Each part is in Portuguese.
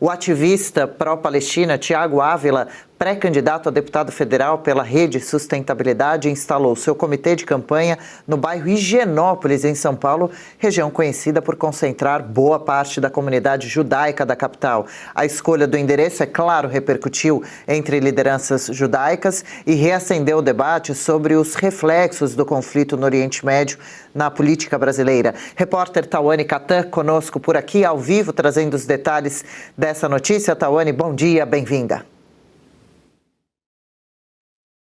O ativista pró-Palestina Tiago Ávila, pré-candidato a deputado federal pela Rede Sustentabilidade, instalou seu comitê de campanha no bairro Higienópolis, em São Paulo, região conhecida por concentrar boa parte da comunidade judaica da capital. A escolha do endereço, é claro, repercutiu entre lideranças judaicas e reacendeu o debate sobre os reflexos do conflito no Oriente Médio na política brasileira. Repórter Tawane Catan conosco por aqui, ao vivo, trazendo os detalhes dessa notícia. Tawane, bom dia, bem-vinda.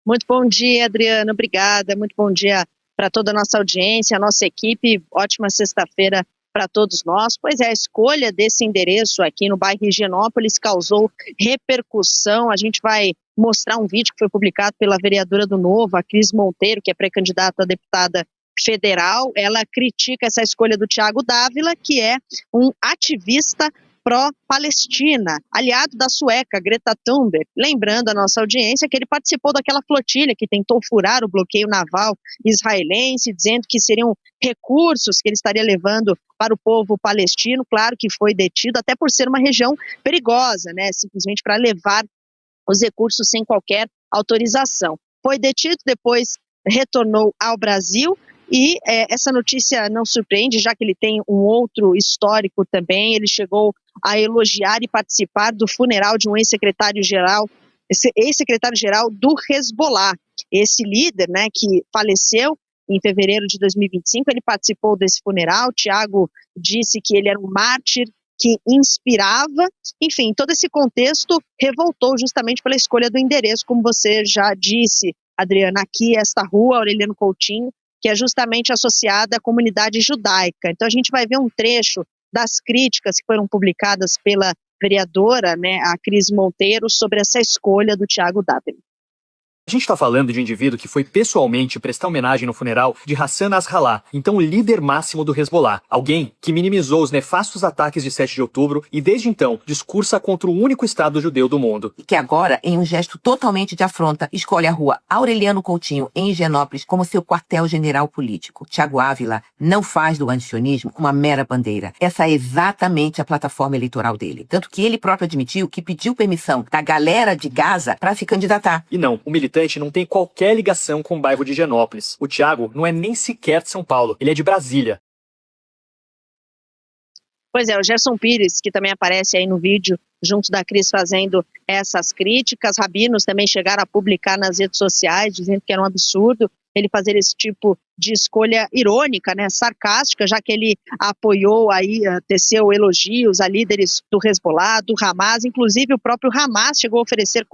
Muito bom dia, Adriana, obrigada. Muito bom dia para toda a nossa audiência, a nossa equipe. Ótima sexta-feira para todos nós. Pois é, a escolha desse endereço aqui no bairro Higienópolis causou repercussão. A gente vai mostrar um vídeo que foi publicado pela vereadora do Novo, a Cris Monteiro, que é pré-candidata a deputada federal. Ela critica essa escolha do Tiago Ávila, que é um ativista pró-Palestina, aliado da sueca Greta Thunberg. Lembrando a nossa audiência que ele participou daquela flotilha que tentou furar o bloqueio naval israelense, dizendo que seriam recursos que ele estaria levando para o povo palestino. Claro que foi detido, até por ser uma região perigosa, né? Simplesmente para levar os recursos sem qualquer autorização. Foi detido, depois retornou ao Brasil. E essa notícia não surpreende, já que ele tem um outro histórico também. Ele chegou a elogiar e participar do funeral de um ex-secretário-geral do Hezbollah. Esse líder, né, que faleceu em fevereiro de 2025, ele participou desse funeral. Tiago disse que ele era um mártir que inspirava. Enfim, todo esse contexto revoltou justamente pela escolha do endereço, como você já disse, Adriana, aqui esta rua, Aureliano Coutinho, que é justamente associada à comunidade judaica. Então a gente vai ver um trecho das críticas que foram publicadas pela vereadora, né, a Cris Monteiro, sobre essa escolha do Tiago Ávila. A gente está falando de um indivíduo que foi pessoalmente prestar homenagem no funeral de Hassan Nasrallah, então o líder máximo do Hezbollah. Alguém que minimizou os nefastos ataques de 7 de outubro e desde então discursa contra o único Estado judeu do mundo. E que agora, em um gesto totalmente de afronta, escolhe a rua Aureliano Coutinho, em Higienópolis, como seu quartel-general político. Tiago Ávila não faz do antisionismo uma mera bandeira. Essa é exatamente a plataforma eleitoral dele. Tanto que ele próprio admitiu que pediu permissão da galera de Gaza para se candidatar. E não, o militante não tem qualquer ligação com o bairro de Higienópolis. O Tiago não é nem sequer de São Paulo, ele é de Brasília. Pois é, o Gerson Pires, que também aparece aí no vídeo, junto da Cris, fazendo essas críticas. Rabinos também chegaram a publicar nas redes sociais, dizendo que era um absurdo ele fazer esse tipo de escolha irônica, né, sarcástica, já que ele apoiou aí, teceu elogios a líderes do Hezbollah, do Hamas. Inclusive o próprio Hamas chegou a oferecer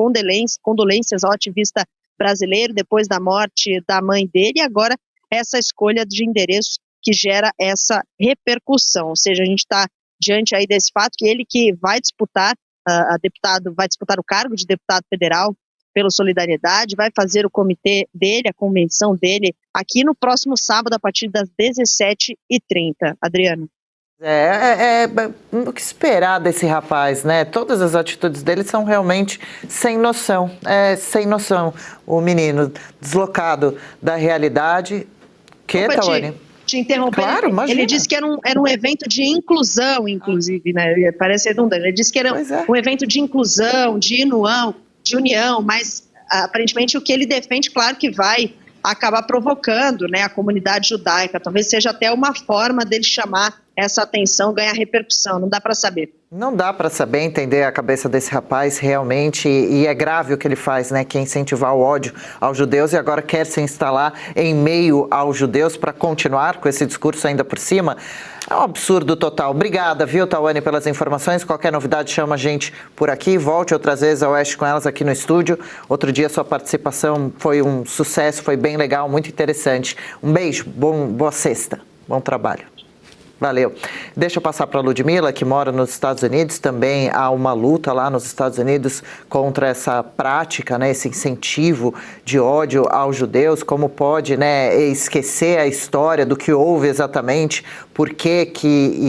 condolências ao ativista brasileiro depois da morte da mãe dele, e agora essa escolha de endereço que gera essa repercussão. Ou seja, a gente está diante aí desse fato que ele que vai disputar vai disputar o cargo de deputado federal pela Solidariedade, vai fazer o comitê dele, a convenção dele, aqui no próximo sábado, a partir das 17h30. Adriano. O que esperar desse rapaz, né? Todas as atitudes dele são realmente sem noção. Sem noção. O menino deslocado da realidade. Tawane? Te interromper. Claro, imagina. Ele disse que era um evento de inclusão, inclusive, né? Parece redundante. Ele disse que era um evento de inclusão, de união, mas aparentemente o que ele defende, claro que vai acabar provocando, né, a comunidade judaica. Talvez seja até uma forma dele chamar essa atenção, ganhar repercussão, não dá para saber. Não dá para saber, entender a cabeça desse rapaz realmente, e é grave o que ele faz, né, que é incentivar o ódio aos judeus e agora quer se instalar em meio aos judeus para continuar com esse discurso ainda por cima. É um absurdo total. Obrigada, viu, Tawane, pelas informações. Qualquer novidade chama a gente por aqui. Volte outras vezes ao Oeste com elas aqui no estúdio. Outro dia sua participação foi um sucesso, foi bem legal, muito interessante. Um beijo, boa sexta, bom trabalho. Valeu. Deixa eu passar para a Ludmila, que mora nos Estados Unidos. Também há uma luta lá nos Estados Unidos contra essa prática, né, esse incentivo de ódio aos judeus. Como pode, né, esquecer a história do que houve exatamente, por que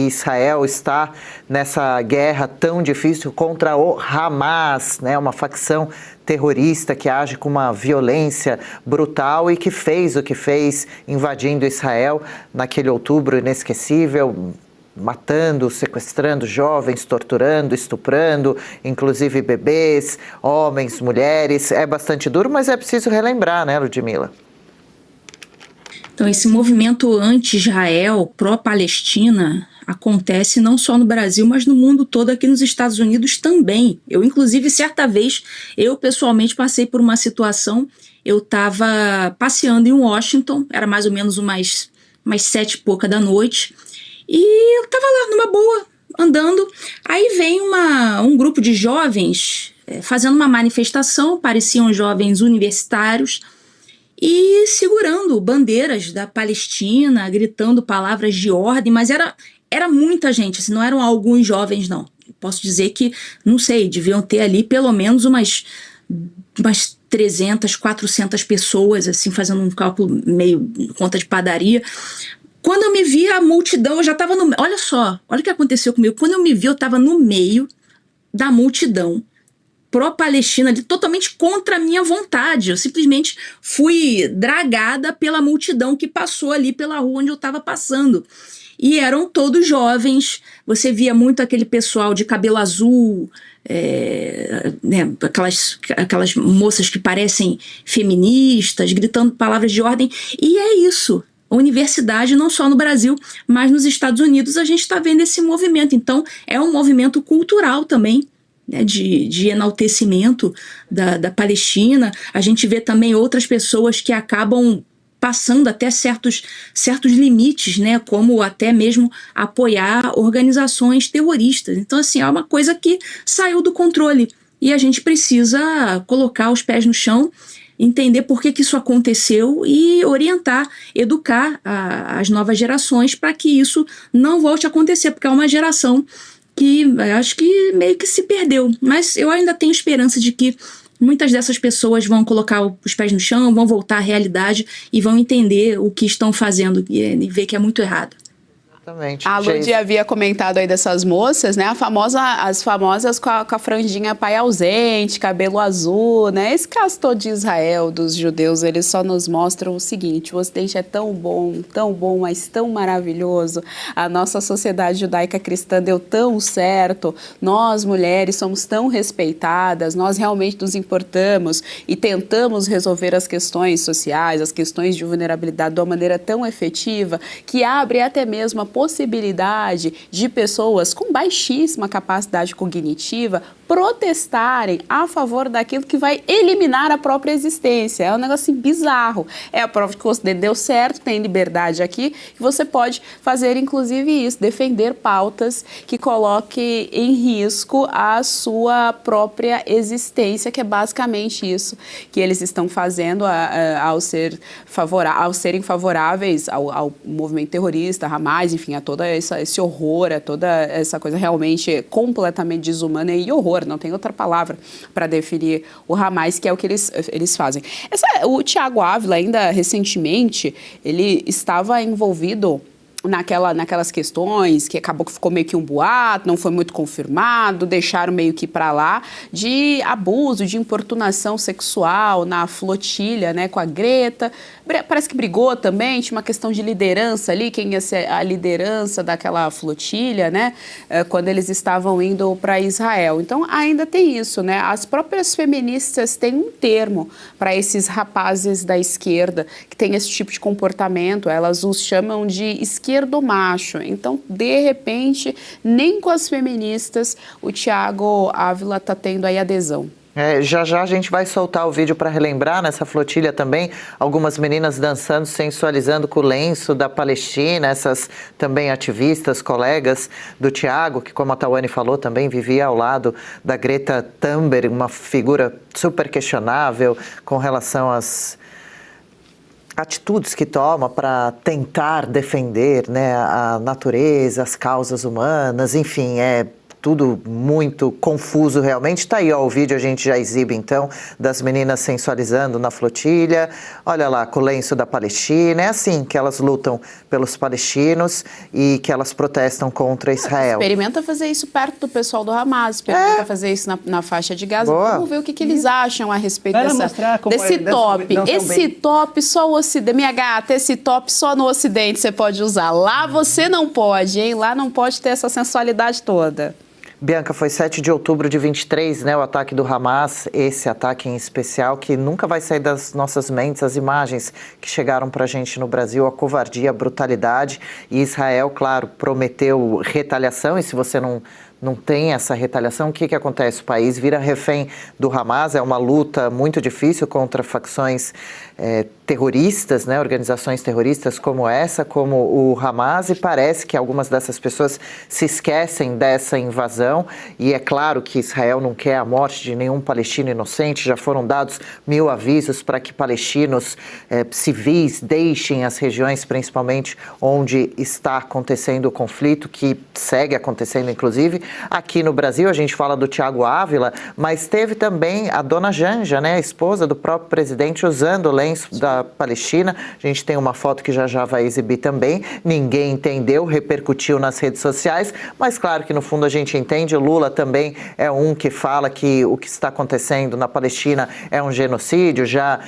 Israel está nessa guerra tão difícil contra o Hamas, né, uma facção terrorista que age com uma violência brutal e que fez o que fez invadindo Israel naquele outubro inesquecível. matando, sequestrando jovens, torturando, estuprando, inclusive bebês, homens, mulheres. É bastante duro, mas é preciso relembrar, né, Ludmila? Então, esse movimento anti-Israel, pró-Palestina, acontece não só no Brasil, mas no mundo todo, aqui nos Estados Unidos também. Eu, inclusive, certa vez, eu pessoalmente passei por uma situação, eu estava passeando em Washington, era mais ou menos umas 7 e pouca da noite, e eu estava lá numa boa, andando, aí vem um grupo de jovens fazendo uma manifestação, pareciam jovens universitários, e segurando bandeiras da Palestina, gritando palavras de ordem, mas era muita gente, assim, não eram alguns jovens, não. Posso dizer que, não sei, deviam ter ali pelo menos umas 300, 400 pessoas, assim, fazendo um cálculo meio conta de padaria. Quando eu me vi, a multidão, eu já estava no... Olha só, olha o que aconteceu comigo. Quando eu me vi, eu estava no meio da multidão pró-Palestina, totalmente contra a minha vontade. Eu simplesmente fui dragada pela multidão que passou ali pela rua onde eu estava passando. E eram todos jovens, você via muito aquele pessoal de cabelo azul, né, aquelas moças que parecem feministas, gritando palavras de ordem, e é isso. A universidade, não só no Brasil, mas nos Estados Unidos, a gente está vendo esse movimento. Então, é um movimento cultural também, né, de enaltecimento da Palestina. A gente vê também outras pessoas que acabam passando até certos limites, né, como até mesmo apoiar organizações terroristas. Então, assim, é uma coisa que saiu do controle e a gente precisa colocar os pés no chão, entender por que isso aconteceu e orientar, educar as novas gerações para que isso não volte a acontecer, porque é uma geração que acho que meio que se perdeu, mas eu ainda tenho esperança de que muitas dessas pessoas vão colocar os pés no chão, vão voltar à realidade e vão entender o que estão fazendo e ver que é muito errado. Exatamente. A Ludi havia comentado aí dessas moças, né? As famosas com a franjinha pai ausente, cabelo azul, né? Esse caso todo de Israel, dos judeus, eles só nos mostram o seguinte: o Ocidente é tão bom, mas tão maravilhoso. A nossa sociedade judaica cristã deu tão certo. Nós, mulheres, somos tão respeitadas, nós realmente nos importamos e tentamos resolver as questões sociais, as questões de vulnerabilidade de uma maneira tão efetiva que abre até mesmo a possibilidade de pessoas com baixíssima capacidade cognitiva protestarem a favor daquilo que vai eliminar a própria existência. É um negócio assim, bizarro. É a prova de que você deu certo, tem liberdade aqui, e você pode fazer, inclusive, isso, defender pautas que coloquem em risco a sua própria existência, que é basicamente isso que eles estão fazendo ao serem favoráveis ao movimento terrorista, Hamas, enfim, a todo esse horror, a toda essa coisa realmente completamente desumana e horror. Não tem outra palavra para definir o Hamas, que é o que eles fazem. O Thiago Ávila, ainda recentemente, ele estava envolvido naquelas questões que acabou que ficou meio que um boato, não foi muito confirmado, deixaram meio que para lá, de abuso, de importunação sexual na flotilha, né, com a Greta. Parece que brigou também, tinha uma questão de liderança ali, quem ia ser a liderança daquela flotilha, né, quando eles estavam indo para Israel. Então, ainda tem isso, né, as próprias feministas têm um termo para esses rapazes da esquerda que têm esse tipo de comportamento, elas os chamam de esquerdomacho. Então, de repente, nem com as feministas o Thiago Ávila está tendo aí adesão. Já a gente vai soltar o vídeo para relembrar nessa flotilha também, algumas meninas dançando, sensualizando com o lenço da Palestina, essas também ativistas, colegas do Thiago, que como a Tawane falou também vivia ao lado da Greta Thunberg, uma figura super questionável com relação às atitudes que toma para tentar defender, né, a natureza, as causas humanas, enfim, tudo muito confuso realmente. Tá aí, ó, o vídeo a gente já exibe então, das meninas sensualizando na flotilha. Olha lá, com o lenço da Palestina. É assim que elas lutam pelos palestinos e que elas protestam contra Israel. Experimenta fazer isso perto do pessoal do Hamas, experimenta fazer isso na faixa de Gaza. Boa. Vamos ver o que eles acham a respeito desse é, top. não Esse top só o Ocidente. Minha gata, esse top só no Ocidente você pode usar. Lá você não pode, hein? Lá não pode ter essa sensualidade toda. Bianca, foi 7 de outubro de 23, né, o ataque do Hamas, esse ataque em especial, que nunca vai sair das nossas mentes, as imagens que chegaram pra gente no Brasil, a covardia, a brutalidade, e Israel, claro, prometeu retaliação, e se você não tem essa retaliação, o que acontece? O país vira refém do Hamas, é uma luta muito difícil contra facções terroristas, né, organizações terroristas como essa, como o Hamas, e parece que algumas dessas pessoas se esquecem dessa invasão, e é claro que Israel não quer a morte de nenhum palestino inocente, já foram dados 1000 avisos para que palestinos civis deixem as regiões, principalmente onde está acontecendo o conflito, que segue acontecendo inclusive. Aqui no Brasil a gente fala do Thiago Ávila, mas teve também a dona Janja, né, a esposa do próprio presidente, usando o lenço da Palestina. A gente tem uma foto que já vai exibir também. Ninguém entendeu, repercutiu nas redes sociais, mas claro que no fundo a gente entende. O Lula também é um que fala que o que está acontecendo na Palestina é um genocídio, já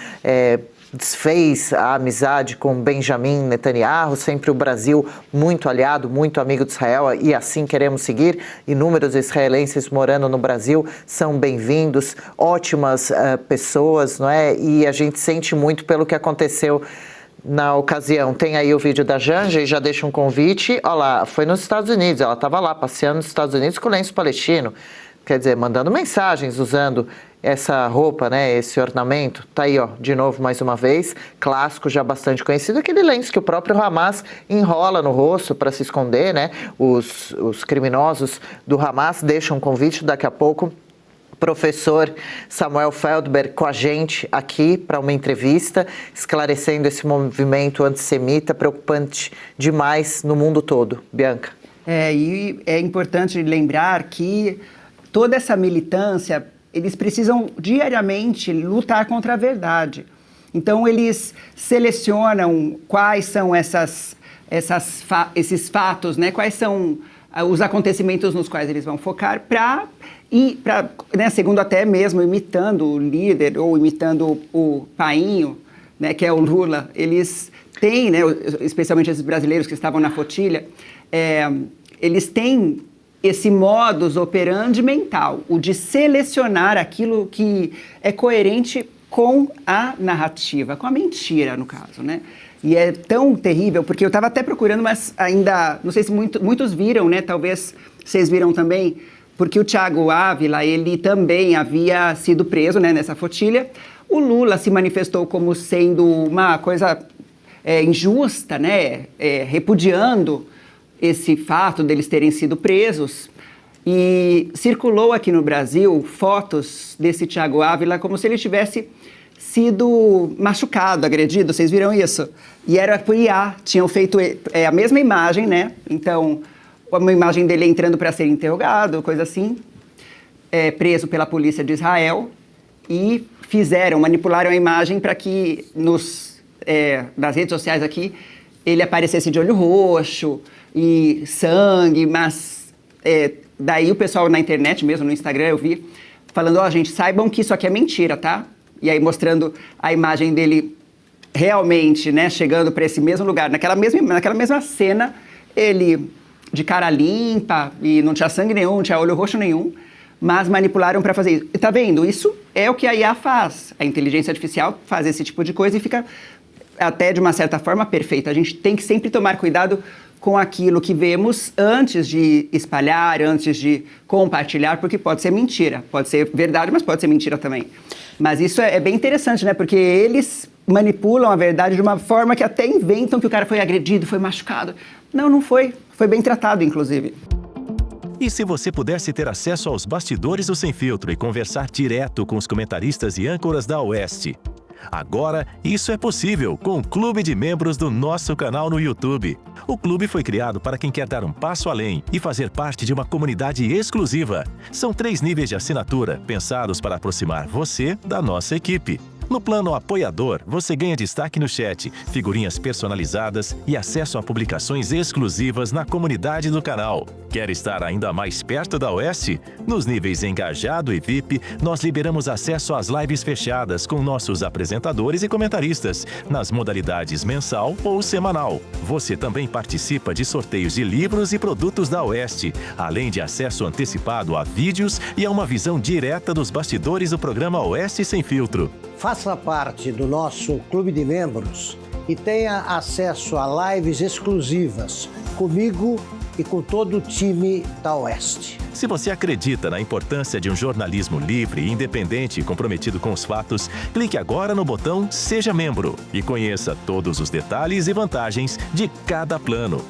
desfez a amizade com Benjamin Netanyahu, sempre o Brasil muito aliado, muito amigo de Israel, e assim queremos seguir. Inúmeros israelenses morando no Brasil são bem-vindos, ótimas pessoas, não é? E a gente sente muito pelo que aconteceu na ocasião. Tem aí o vídeo da Janja e já deixa um convite. Olha lá, foi nos Estados Unidos, ela estava lá passeando nos Estados Unidos com o lenço palestino. Quer dizer, mandando mensagens, usando essa roupa, né, esse ornamento. Tá aí, ó, de novo, mais uma vez, clássico, já bastante conhecido, aquele lenço que o próprio Hamas enrola no rosto para se esconder, né? Os criminosos do Hamas deixam um convite daqui a pouco. Professor Samuel Feldberg com a gente aqui para uma entrevista, esclarecendo esse movimento antissemita preocupante demais no mundo todo. Bianca. E é importante lembrar que toda essa militância, eles precisam diariamente lutar contra a verdade. Então, eles selecionam quais são esses fatos, né? Quais são os acontecimentos nos quais eles vão focar né, segundo até mesmo imitando o líder ou imitando o painho, né, que é o Lula. Eles têm, né, especialmente esses brasileiros que estavam na flotilha, eles têm esse modus operandi mental, o de selecionar aquilo que é coerente com a narrativa, com a mentira, no caso, né? E é tão terrível, porque eu estava até procurando, mas ainda, não sei se muitos viram, né? Talvez vocês viram também, porque o Thiago Ávila, ele também havia sido preso, né, nessa flotilha. O Lula se manifestou como sendo uma coisa injusta, né? Repudiando esse fato deles terem sido presos, e circulou aqui no Brasil fotos desse Thiago Ávila como se ele tivesse sido machucado, agredido. Vocês viram isso? E era por IA, tinham feito a mesma imagem, né? Então, uma imagem dele entrando para ser interrogado, coisa assim, preso pela polícia de Israel, e manipularam a imagem para que nas redes sociais aqui ele aparecesse de olho roxo e sangue, mas daí o pessoal na internet mesmo, no Instagram, eu vi, falando, gente, saibam que isso aqui é mentira, tá? E aí mostrando a imagem dele realmente, né, chegando para esse mesmo lugar, naquela mesma cena, ele de cara limpa e não tinha sangue nenhum, não tinha olho roxo nenhum, mas manipularam para fazer isso. E tá vendo? Isso é o que a IA faz. A inteligência artificial faz esse tipo de coisa e fica até de uma certa forma perfeito. A gente tem que sempre tomar cuidado com aquilo que vemos antes de espalhar, antes de compartilhar, porque pode ser mentira, pode ser verdade, mas pode ser mentira também. Mas isso é bem interessante, né? Porque eles manipulam a verdade de uma forma que até inventam que o cara foi agredido, foi machucado. Não foi. Foi bem tratado, inclusive. E se você pudesse ter acesso aos bastidores do Sem Filtro e conversar direto com os comentaristas e âncoras da Oeste? Agora, isso é possível com o Clube de Membros do nosso canal no YouTube. O clube foi criado para quem quer dar um passo além e fazer parte de uma comunidade exclusiva. São 3 níveis de assinatura, pensados para aproximar você da nossa equipe. No plano apoiador, você ganha destaque no chat, figurinhas personalizadas e acesso a publicações exclusivas na comunidade do canal. Quer estar ainda mais perto da Oeste? Nos níveis Engajado e VIP, nós liberamos acesso às lives fechadas com nossos apresentadores e comentaristas, nas modalidades mensal ou semanal. Você também participa de sorteios de livros e produtos da Oeste, além de acesso antecipado a vídeos e a uma visão direta dos bastidores do programa Oeste Sem Filtro. Faça parte do nosso clube de membros e tenha acesso a lives exclusivas comigo e com todo o time da Oeste. Se você acredita na importância de um jornalismo livre, independente e comprometido com os fatos, clique agora no botão Seja Membro e conheça todos os detalhes e vantagens de cada plano.